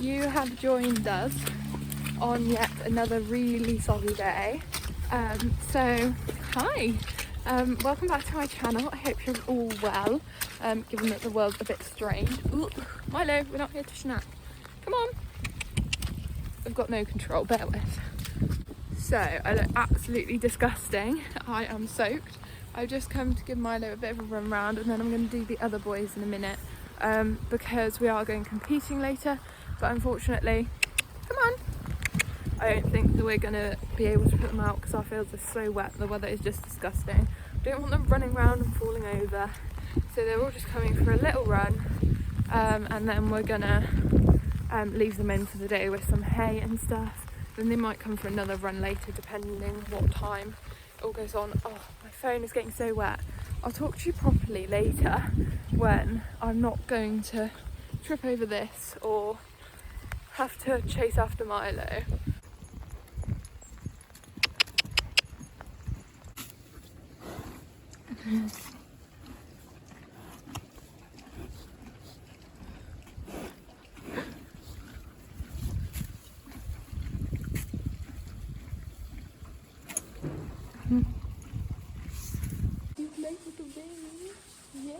you have joined us on yet another really soggy day. So hi, welcome back to my channel. I hope you're all well, given that the world's a bit strange. Ooh, Milo, we're not here to snack. Come on. I've got no control, bear with. So I look absolutely disgusting. I am soaked. I've just come to give Milo a bit of a run round, and then I'm going to do the other boys in a minute, because we are going competing later. But unfortunately, come on, I don't think that we're going to be able to put them out because our fields are so wet. The weather is just disgusting. I don't want them running around and falling over, so they're all just coming for a little run, and then we're going to leave them in for the day with some hay and stuff. Then they might come for another run later, depending what time it all goes on. Oh, my phone is getting so wet. I'll talk to you properly later when I'm not going to trip over this or have to chase after Milo. You play with the baby? Yeah.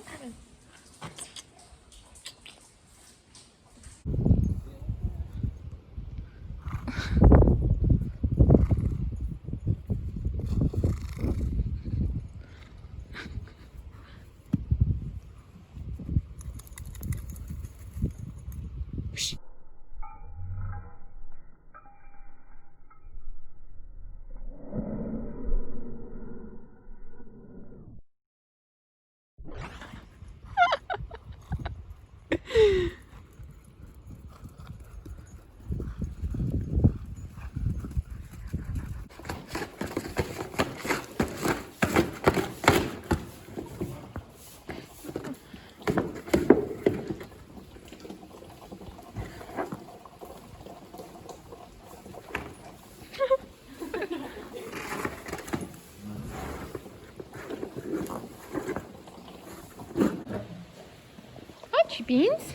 Beans.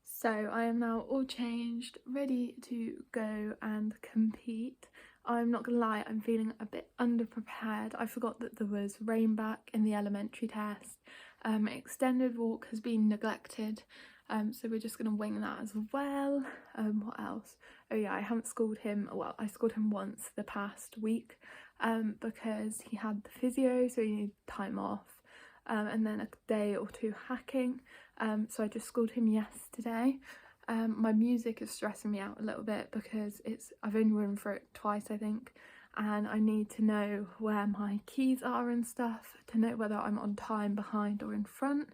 So I am now all changed, ready to go and compete. I'm not gonna lie, I'm feeling a bit underprepared. I forgot that there was rain back in the elementary test. Extended walk has been neglected, so we're just gonna wing that as well. What else? Oh yeah, I haven't schooled him. Well, I schooled him once the past week, because he had the physio, so he needed time off. And then a day or two hacking, so I just schooled him yesterday. My music is stressing me out a little bit because I've only run for it twice, I think, and I need to know where my keys are and stuff to know whether I'm on time, behind or in front.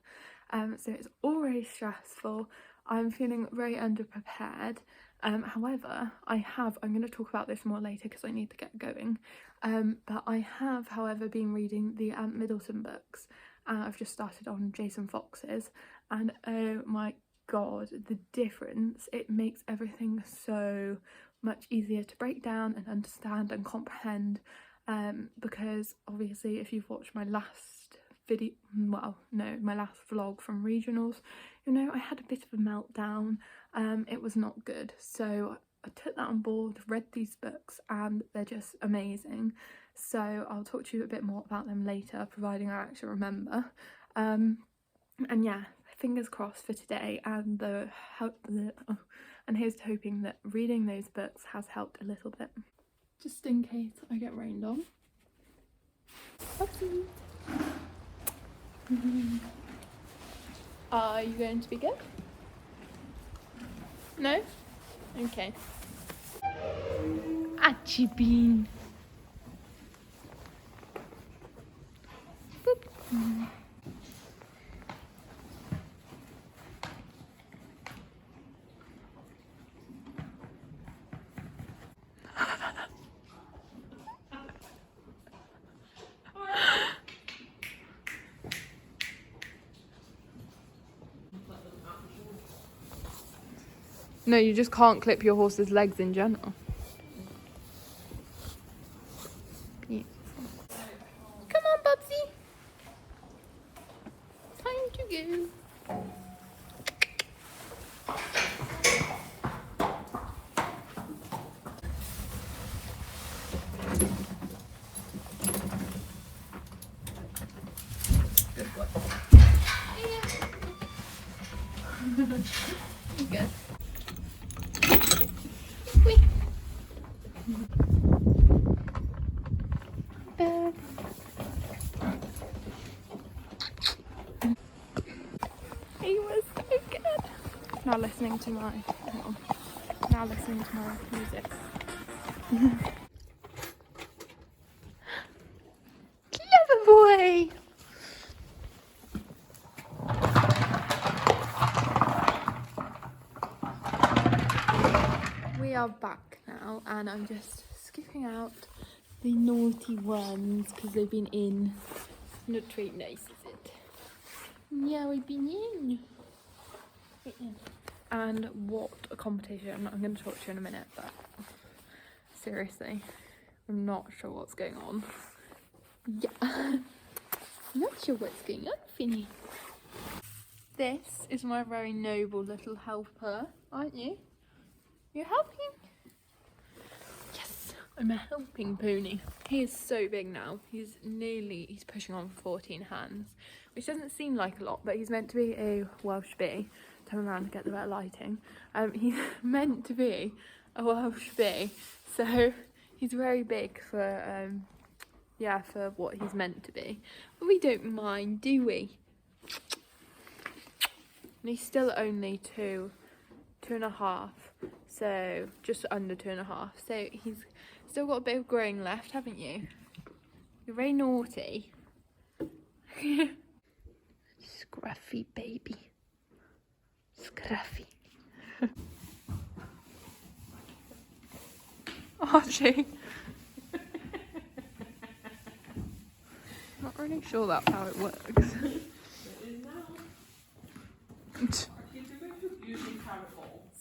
So it's already stressful. I'm feeling very underprepared. However, I'm going to talk about this more later because I need to get going, but I have, however, been reading the Middleton books. I've just started on Jason Fox's, and oh my god, the difference. It makes everything so much easier to break down and understand and comprehend, because obviously if you've watched my last video, well no, my last vlog from regionals, you know I had a bit of a meltdown. It was not good, so I took that on board, read these books, and they're just amazing. So I'll talk to you a bit more about them later, providing I actually remember. And yeah, fingers crossed for today, and and here's to hoping that reading those books has helped a little bit. Just in case I get rained on. Oopsie. Are you going to be good? No? Okay. Achie bean. Boop. No, you just can't clip your horse's legs in general. Beautiful. Come on, Bubsy. Time to go. Good. He was so good. Now listening to my music. Clever boy. We are back now, and I'm just skipping out the naughty ones because they've been in. Not very nice, is it? Yeah, we've been in. And what a competition. I'm going to talk to you in a minute, but seriously, I'm not sure what's going on. Yeah, I'm not sure what's going on, Finny. This is my very noble little helper, aren't you? You're helping? Yes, I'm a helping pony. He is so big now. He's pushing on 14 hands, which doesn't seem like a lot, but he's meant to be a Welsh bee. Turn around to get the better lighting. He's meant to be a Welsh bee, so he's very big for for what he's meant to be. But we don't mind, do we? And he's still only two and a half, so just under 2.5. So he's still got a bit of growing left, haven't you? You're very naughty. Scruffy baby. Scruffy. Archie. Not really sure that's how it works. It is now.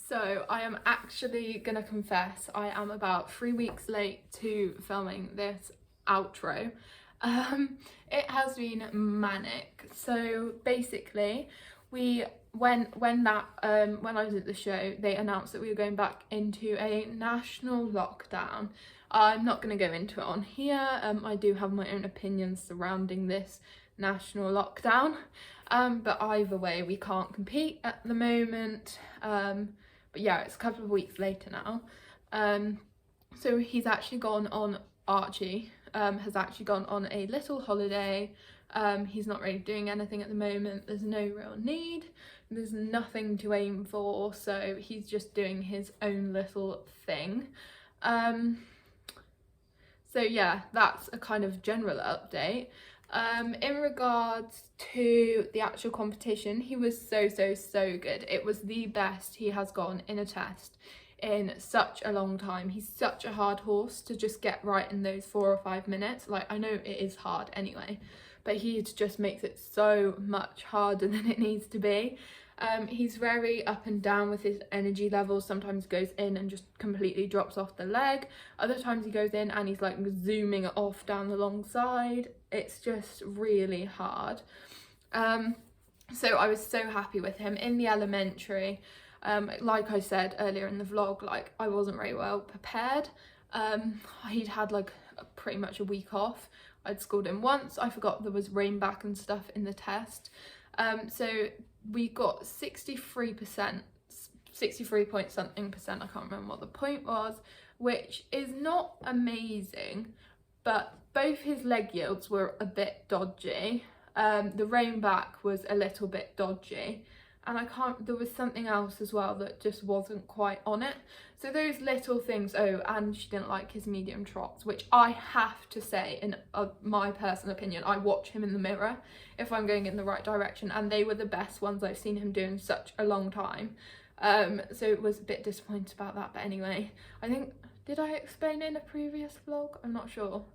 So I am actually gonna confess, I am about 3 weeks late to filming this outro. It has been manic. So basically, when I was at the show, they announced that we were going back into a national lockdown. I'm not going to go into it on here. I do have my own opinions surrounding this national lockdown, but either way, we can't compete at the moment. But yeah, it's a couple of weeks later now. So he's actually gone on, Archie has actually gone on a little holiday. He's not really doing anything at the moment. There's no real need. There's nothing to aim for, so he's just doing his own little thing. So yeah, that's a kind of general update. In regards to the actual competition, he was so good. It was the best he has gone in a test in such a long time. He's such a hard horse to just get right in those 4 or 5 minutes. Like, I know it is hard anyway, but he just makes it so much harder than it needs to be. He's very up and down with his energy levels. Sometimes goes in and just completely drops off the leg. Other times he goes in and he's like zooming it off down the long side. It's just really hard. So I was so happy with him. In the elementary, like I said earlier in the vlog, like, I wasn't very well prepared. He'd had like pretty much a week off. I'd scored him once. I forgot there was rain back and stuff in the test. So we got 63%, 63 point something percent, I can't remember what the point was, which is not amazing, but both his leg yields were a bit dodgy. The rain back was a little bit dodgy, and there was something else as well that just wasn't quite on it. So those little things. Oh, and she didn't like his medium trots, which I have to say, in my personal opinion, I watch him in the mirror if I'm going in the right direction, and they were the best ones I've seen him do in such a long time. So it was a bit disappointed about that, but anyway, I think, did I explain it in a previous vlog? I'm not sure.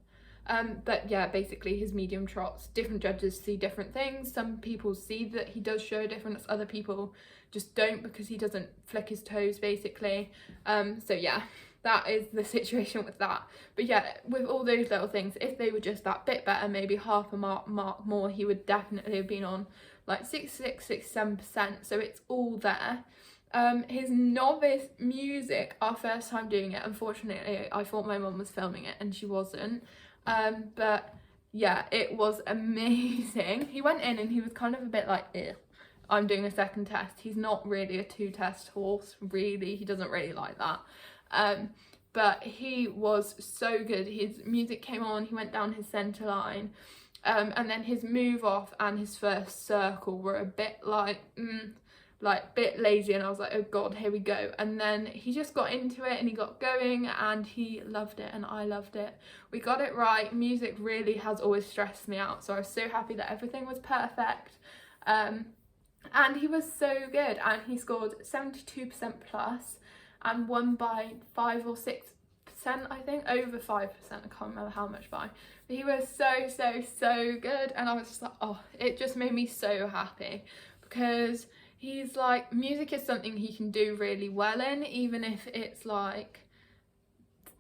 But yeah, basically his medium trots, different judges see different things. Some people see that he does show a difference, other people just don't because he doesn't flick his toes, basically. So yeah, that is the situation with that. But yeah, with all those little things, if they were just that bit better, maybe half a mark more, he would definitely have been on like 67%. So it's all there. His novice music, our first time doing it, unfortunately I thought my mum was filming it and she wasn't. But yeah, it was amazing. He went in and he was kind of a bit like, ew. I'm doing a second test. He's not really a 2-test horse, really. He doesn't really like that. But he was so good. His music came on, he went down his centre line, and then his move off and his first circle were a bit like bit lazy, and I was like, oh god, here we go. And then he just got into it and he got going and he loved it and I loved it. We got it right. Music really has always stressed me out, so I was so happy that everything was perfect. And he was so good, and he scored 72% plus and won by 5 or 6%, I think, over 5%, I can't remember how much by, but he was so good, and I was just like, oh, it just made me so happy, because he's like, music is something he can do really well in, even if it's like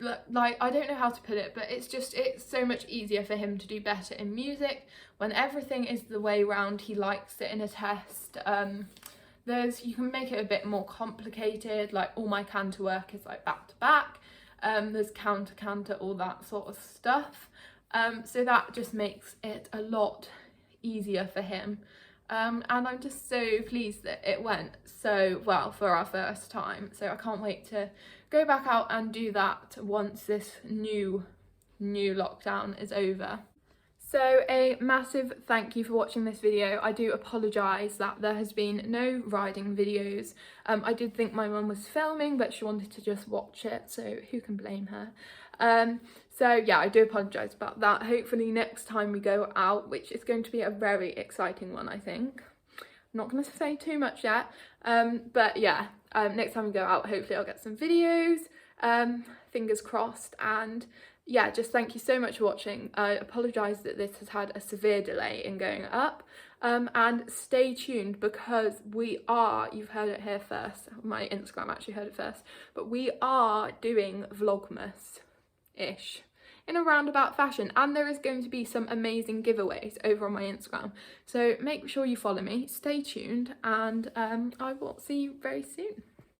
I don't know how to put it, but it's so much easier for him to do better in music when everything is the way round he likes it in a test. You can make it a bit more complicated, like all my canter work is like back to back, there's counter, all that sort of stuff, so that just makes it a lot easier for him, and I'm just so pleased that it went so well for our first time, so I can't wait to go back out and do that once this new lockdown is over. So a massive thank you for watching this video. I do apologise that there has been no riding videos. I did think my mum was filming, but she wanted to just watch it, so who can blame her? So yeah, I do apologise about that. Hopefully next time we go out, which is going to be a very exciting one, I think. I'm not going to say too much yet, but yeah, next time we go out, hopefully I'll get some videos, fingers crossed, and yeah, just thank you so much for watching. I apologise that this has had a severe delay in going up, and stay tuned, because you've heard it here first, my Instagram actually heard it first, but we are doing Vlogmas-ish in a roundabout fashion, and there is going to be some amazing giveaways over on my Instagram, so make sure you follow me, stay tuned, and I will see you very soon.